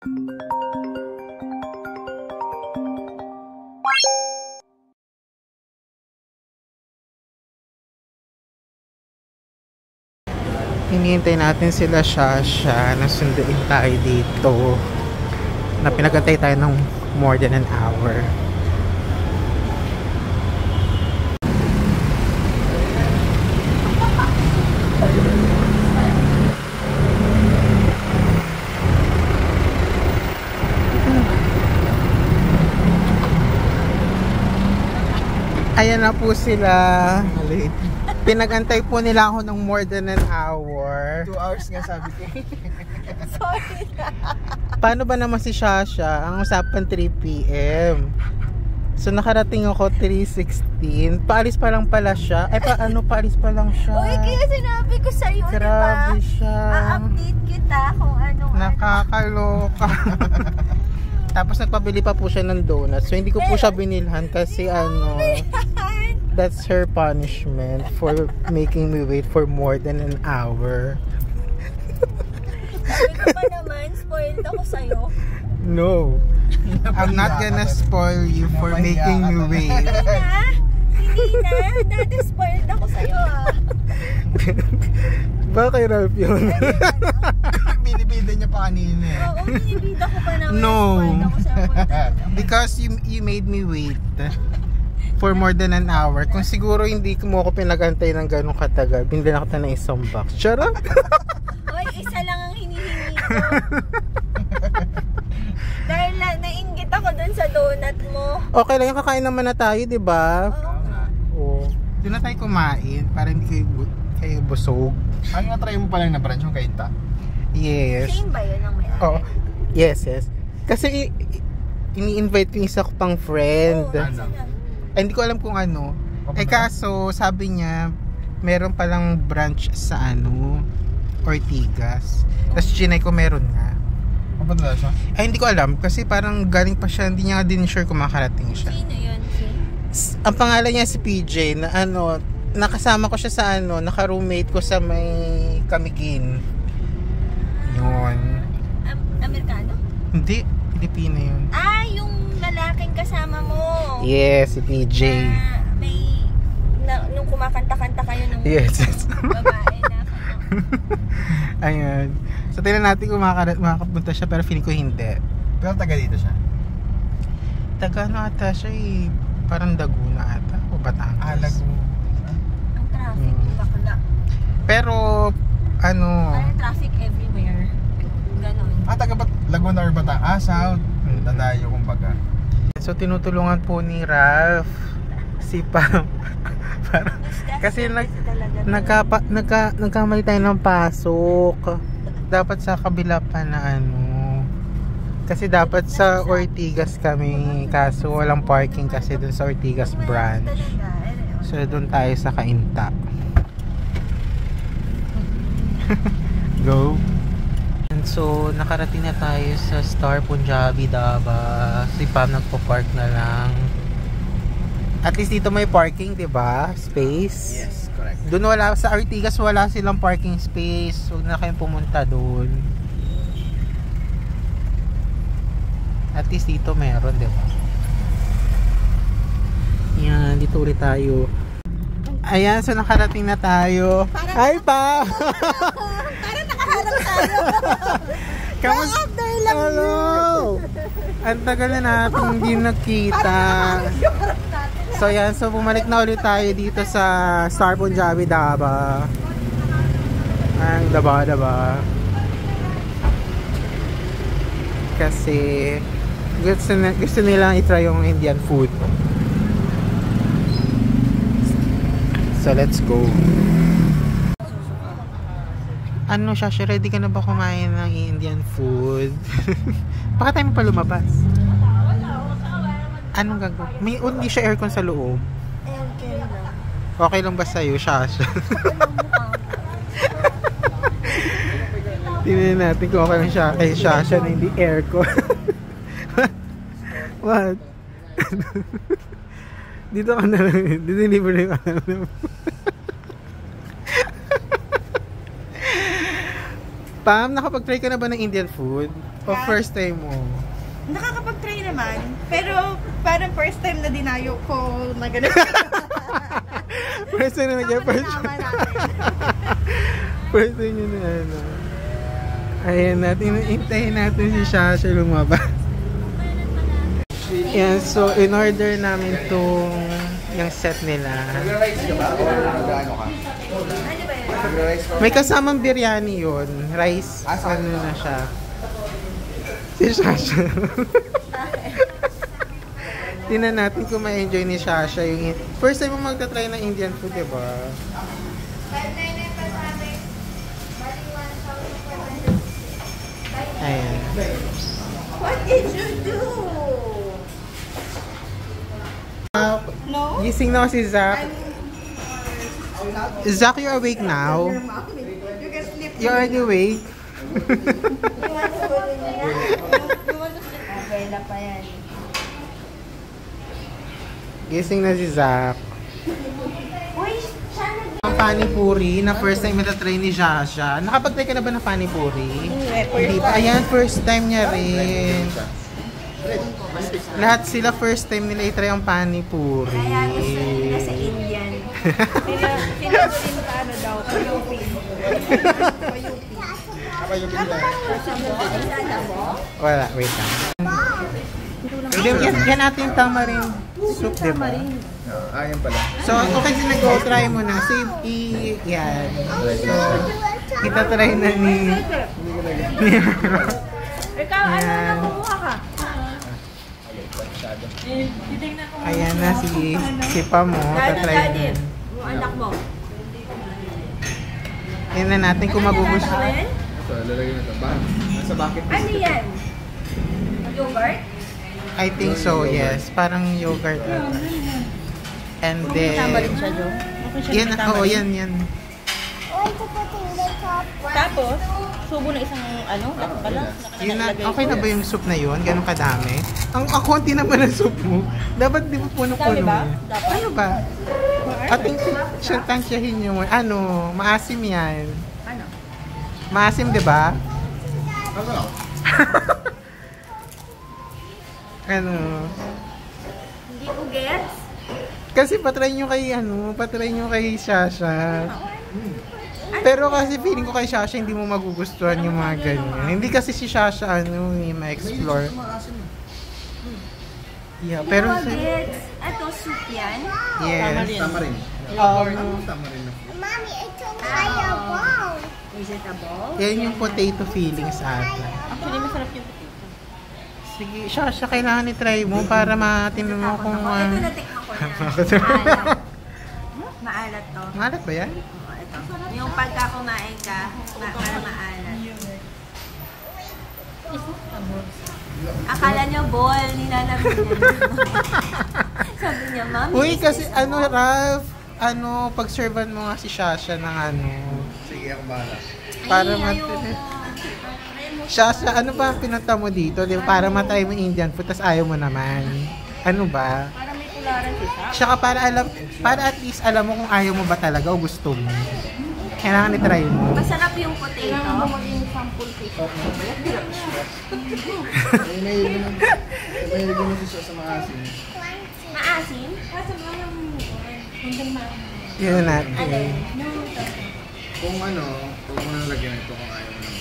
Hinihintay natin sila Shasha na sunduin tayo dito. Na pinagantay tayo ng more than an hour. Ayan na po sila. Pinagantay po nila ako ng more than an hour. 2 hours nga sabi ko. Sorry na. Paano ba naman si Shasha? Ang usapan 3 PM. So nakarating ako 3:16. Paalis pa lang pala siya. Ay paano paalis pa lang siya? Uy, kaya sinabi ko sa'yo, Grabe diba? siya. A-update kita kung anong Nakakaloka. Tapos nagpabili pa po siya ng donuts. So hindi ko po siya binilhan kasi that's her punishment for making me wait for more than an hour. Sabi ko pa naman, spoiled ako sa'yo. No. I'm not gonna spoil you for making me wait. Hindi na. Dati spoiled ako sa'yo Bakit Ralph yun? Binibida niya pa kanina eh. Oo, binibida ko pa naman. No. Spoiled ako sa'yo. Because you made me wait for more than an hour. Kung siguro hindi mo ako pinagantay ng ganong katagal, binila kita ng isang box. Charot! Oy, isa lang ang hinihingi ko. Dahil nainggit ako dun sa donut mo. Okay lang yung kakain naman na tayo, di ba? Oo. Oo. Doon na tayo kumain para hindi kayo busog. Ang na-try mo pa lang na branch yung kainta? Yes. Same ba yun ang may-ari? Oo. Yes. Kasi ini-invite ko yung isa ko pang friend. Oo, nasa na. Ay, hindi ko alam kung ano. Kaso sabi niya meron palang branch sa Ortigas. Tapos chinay ko meron nga. Mapunta siya? Ay, hindi ko alam kasi parang galing pa siya, hindi niya din sure kung makarating siya. Sino yun? Ang pangalan niya si PJ na nakasama ko siya sa naka-roommate ko sa may Camiguin. Yun. Amerikano? Hindi, Pilipino yun. Ah, yung lalaking kasama mo. Yes, si PJ. Nung kumakanta-kanta kayo ng Yes. babae na. Ayan. So, tingnan natin kung makakapunta siya pero feeling ko hindi. Pero taga dito siya? Taga ata siya eh. Parang Laguna ata o Batangas. Laguna. Ang traffic, bakla. Pero, Parang traffic everywhere. Ganon. Taga Laguna or Batangas? South. Tadayo kumbaga. So, tinutulungan po ni Ralph si Pam. Kasi nagkamali tayo ng pasok. Dapat sa kabila pa na kasi dapat sa Ortigas kami, kaso walang parking kasi dun sa Ortigas branch. So dun tayo sa Kainta. Go. And so nakarating na tayo sa Star Punjabi Dhaba. Si Pam nagpo-park na lang. At least dito may parking, 'di ba? Space. Yes, correct. Doon sa Ortigas wala silang parking space. Huwag na kayong pumunta doon. At least dito meron, 'di ba? Yan, dito ulit tayo. Ayan, so nakarating na tayo. Hi pa. Parang nakaharap tayo. Kamusta? Hello. Ang tagal na natin hindi nakita. So yan, so bumalik na ulit tayo dito sa Star Punjabi Dhaba. Ang daba. Kasi gusto nilang i-try yung Indian food. So let's go. Ano Shasha, ready ka na ba kumain ng Indian food? Baka tayo pa lumabas. Anong gagawin? Hindi siya aircon sa loob. Okay lang. Okay lang ba sa'yo, Shasha? Tingnan natin kung okay lang siya kay Shasha na hindi aircon. What? Dito ka na lang. Deliver na yung alam. Pam, nakapag-try ka na ba ng Indian food? O first time mo? Nakakapag-try naman. Pero parang first time na dinayo ko na ganun. First time na first time yun na ano. Ayan natin, hintayin natin si Shasha lumabas. Yan, so in order namin itong yung set nila. Nag-rice ka ba? O nag-ano ka? Nag-rice pa? May kasamang biryani yun. Rice, ano na siya. Si Shasha. Tingnan natin kung ma-enjoy ni Shasha yung... First time mo magta-try ng Indian food, diba? Ayan. What did you do? No? Gising na si Zach. Zach, you're awake now? You can sleep. You're already awake? You want to go to niya? You want to sleep? Okay, na pa yan. Gising na si Zach. Uy, siya nag- Ang panipuri na first time matatry ni Shasha. Nakapag-try ka na ba ng panipuri? Hindi pa. Ayan, first time niya rin. Lahat sila first time nila i-try ang panipuri. Kaya gusto nila sa Indian. Pinagusin pa ano daw, payupi. Wala, wait lang. Yan natin yung tamarind soup, diba? Ayan pala. So, okay sila go, try mo na. So, yan. So, itatry na ni... Ikaw, ano na kumuha ka? Ayan na si Pam mo. Tatry na. Yung anak mo. Tingnan natin kung magugustuhan. Ito, lalagyan na ito. Nasa bucket list. Ano yan? Yogurt? I think so, yes. Parang yogurt ata. And then... siya, Jo? Yan, oo, yan. Tapos, subo na isang ano? Pala? Yun na, okay na ba yung soup na yun? Ganun kadami? Ang konti naman ang soup mo. Dapat di ba puno-puno Dami ba? yan? Dapat. Ano ba? Ating tansyahin nyo. Ano? Maasim yan. Ano? Maasim, di ba? Ano? Ano? Hindi ko gets. Kasi patry nyo kay Shasha. Pero kasi feeling ko kay Shasha hindi mo magugustuhan yung mga ganyan. Hindi kasi si Shasha ma-explore. Yeah, pero Hindi ko gets. Ito, soup yan? yes. Tamarin. Um, Tamarin na. Mommy, it's a fire ball. Is it a ball? yan yung potato feelings ata. Actually, masarap yung potato. Sige, Shasha, kailangan i-try mo para matinong mo kung... Ito, natikman ko yan. Maalat. Maalat to. Malat ba yan? Oo, ito. Yung pagka kumain ka, para maalat. Akala niyo ball, nilalagay niya. Sabi niya, Mami. Uy, kasi Ralph, pag-servan mo nga si Shasha ng Sige, ako bahala. para ayoko. Shasha, ano ba ang pinunta mo dito? Di ba? Para matry mo Indian food, tas ayaw mo naman. Ano ba? Para may tularan siya. Tsaka para at least alam mo kung ayaw mo ba talaga o gusto mo. Kailangan i-try mo. Masarap yung potato. May ilagay mo siya sa maasin. Maasim? Yun natin. Kung huwag mo nang lagyan ito kung ayaw mo nang.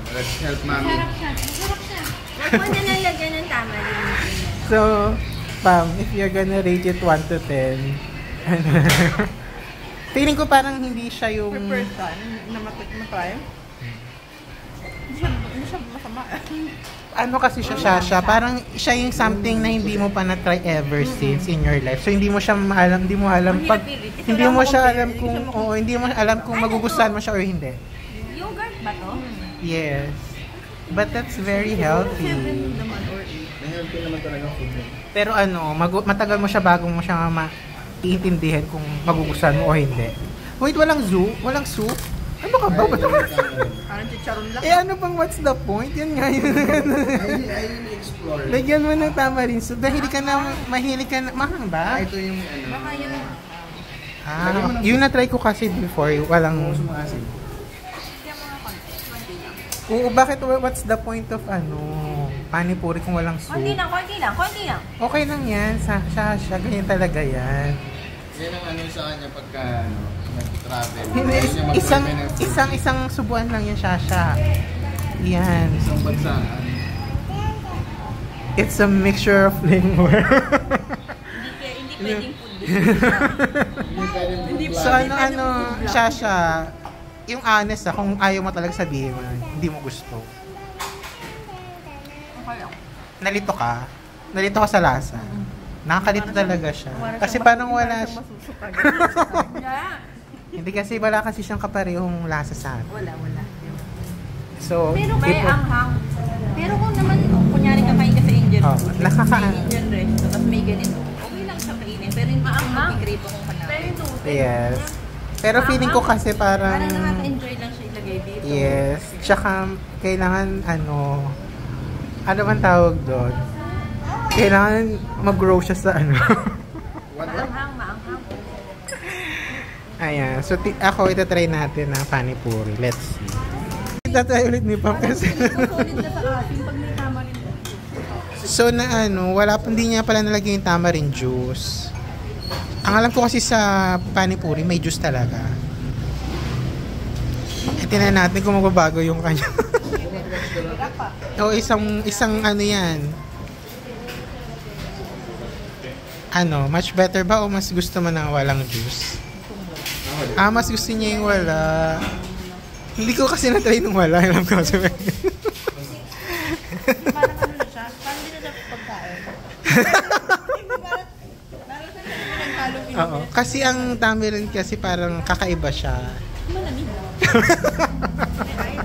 Let's help mommy. Huwag mo na nalagyan ng tamarind. So, Pam, if you're gonna rate it 1 to 10, feeling ko parang hindi siya yung... person na matry? Hindi siya masama. Ano kasi siya, Shasha, parang siya yung something na hindi mo pa na-try ever since in your life. So, hindi mo siya alam, hindi mo alam pag... Hindi mo siya alam kung... Oo, hindi mo alam kung magugustuhan mo siya or hindi. Yogurt ba to? Yes. But that's very healthy. Na-healthy naman talaga food mo. Pero matagal mo siya bago mo siya iintindihan kung magugustuhan mo o hindi. Wait, walang soup? Ano ka ba? Parang chicharon lang. Ano bang what's the point? Yan nga yun. I really explore. Lagyan mo ng tamarind soup. Mahilig ka na, mahang ba? Ito yung Baka yun. Yung na-try ko kasi before, walang... maasin. Kaya mga konti. Konti lang. Oo, bakit? What's the point of panipuri kung walang soup? Konti lang. Okay lang yan. Sasha, ganyan talaga yan. Yan ang sa kanya pagka nag-travel. Isang subuan lang yan, Sasha. Yan. Isang bansaan. It's a mixture of flavor. Hindi pwedeng food. So Sasha, yung honest kung ayaw mo talaga sabihin mo, hindi mo gusto. Okay lang. Nalito ka sa lasa. Nakakalito talaga siya. Kasi parang wala siya. Hindi kasi wala kasi siyang kaparehong lasa sa atin. Wala. So, Pero may anghang. Pero kung naman, kunyari kakain ka sa Indian food, may Indian resto, tapos may ganito, okay lang siya kainin. Pero yung maanghang, i-crave akong kanapin. Yes. Pero feeling ko kasi parang nakaka-enjoy lang siya ilagay dito. yes. Tsaka kailangan ano bang tawag doon? Kailangan mag-grow siya sa Maanghang. Ayan. So, ako itatry natin ang panipuri. Let's see. Itatry ulit ni Pam kasi. Solid na sa atin pag may tamarind. So, hindi niya pala nalagay yung tamarind juice. Ang alam ko kasi sa panipuri, may juice talaga. Tingnan natin kung magbabago yung kanya. O, isang yan. Much better ba o mas gusto mo na walang juice? Mas gusto niya yung wala. Hindi ko kasi na-try nung wala. Alam ko kasi Parang na siya? Parang hindi na dapat pagkain. Parang sa naghalong inumin. Oo. Kasi ang tamarind kasi parang kakaiba siya. Malamig.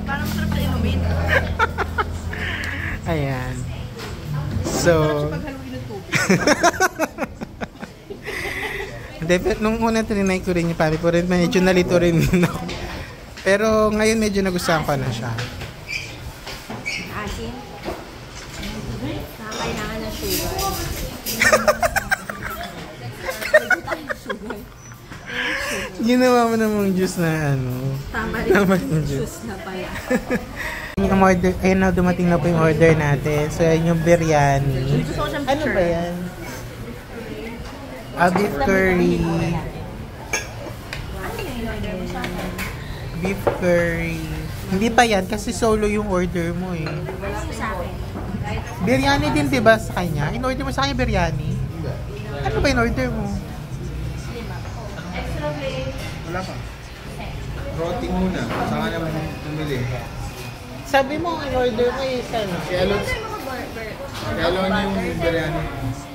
Parang masarap na inumin. Ayan. So, Paghaluin ng tubig. hindi, nung una trinay ko rin yung panipuri, medyo nalito rin ako. Pero ngayon medyo nagustuhan ko na siya. Asin? Kailangan ng sugar. Ginawa mo namang juice na tamarind juice. Na pala. Yung order, ayun na, dumating na po yung order natin. So, yan yung biryani. Ano ba yan? Beef curry. Beef curry. Hindi pa yan kasi solo yung order mo eh. Biryani din diba sa kanya? In-order mo sa kanya biryani? Ano ba in-order mo? Wala pa. Roti muna. Saka naman tumili. Sabi mo, in-order mo is ano? Kaya yung biryani.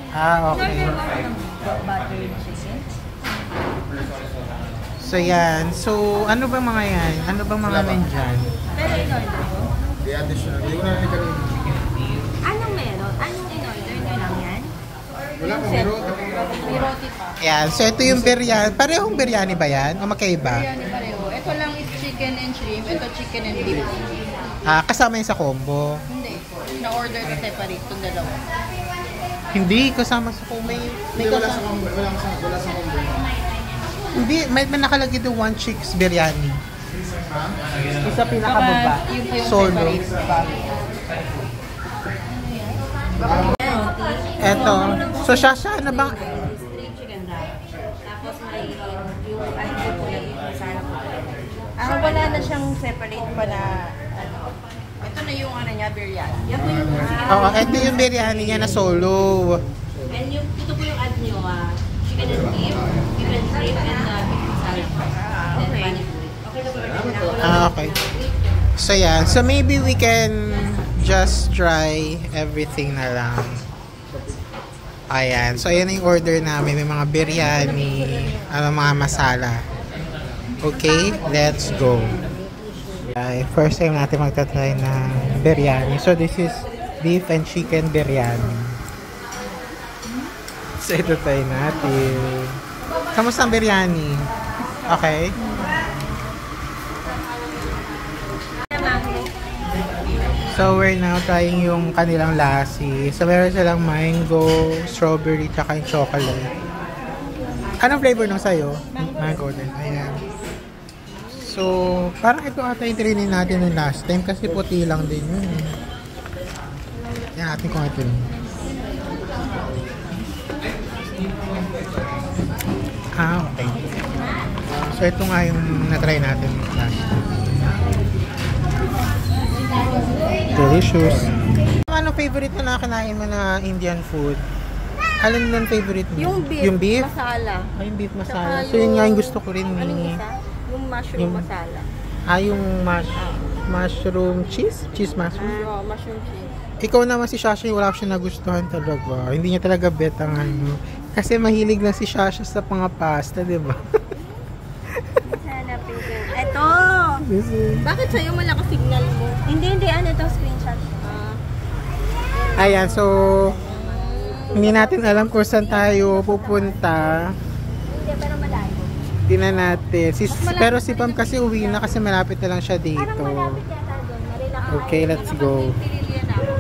Okay. So yan. So ano ba mga yan? Ano ba mga nandyan? Pero in-order mo? Di additional. Hindi ko na rin kanina. Anong meron? Anong in-order nyo lang yan? Wala pa. May roti. May roti pa. Yan. So ito yung biryani. Parehong biryani ba yan? O magkaiba? Biryani pareho. Ito lang is chicken and shrimp. Ito chicken and beef. Kasama yung sa combo. Hindi. Na-order ko separate itong dalawa. Hindi, kasama sa combo. May Wala sa kasama. combo. Wala sa combo. Hindi, may nakalagay doon 1 chicks biryani. Ha? Isa pinakababa. Solo. Eto. So, Sasha, ano bang... Chicken rice. Tapos may yung ano po lang yung masarap po. Wala na siyang separate pa na ano. Ito na yung ano niya, biryani. Yan po yung Oo, ito yung biryani niya na solo. and yung, ito po yung add nyo, chicken and beef, beef and shrimp, and beef masala. Then panipuri. Okay na po. Okay. So, yan. So, maybe we can just try everything na lang. Ayan. So, ayan yung order namin. May mga biryani, mga masala. Okay, let's go. Okay, first time natin magta-try ng biryani. So, this is beef and chicken biryani. So, ito try natin. Kamusta ang biryani? Okay? So, we're now trying yung kanilang lassi. So, meron silang mango, strawberry, tsaka yung chocolate. Anong flavor nung sa'yo? Mango din. Ayan. So, So, parang ito ata yung training natin yung last time kasi puti lang din yun. Yan natin kung ito yun. Okay. So, ito nga yung na-try natin last time. Delicious. Anong favorite na nakakain mo na Indian food? Alin yung favorite mo? Yung beef. Yung beef? Masala. Ay, yung beef masala. Tsaka So, yun nga yung gusto ko rin. Anong isa? Yung mushroom masala. Yung mushroom cheese? Cheese mushroom? Mushroom cheese. Ikaw naman si Shasha, wala siya nagustuhan talaga. Hindi niya talaga bet ang ano. Kasi mahilig lang si Shasha sa mga pasta, di ba? Hanapin ko. Eto! Bakit sa'yo malakas signal mo? Hindi. Ano ito? Screenshot. Ayan, so hindi natin alam kung saan tayo pupunta. Hindi, pero malayo. Tingnan natin. Pero si Pam kasi uwi na kasi malapit na lang siya dito. Parang malapit yata doon. Marila ka. Okay, let's go. Nakapag-tinilya na ako.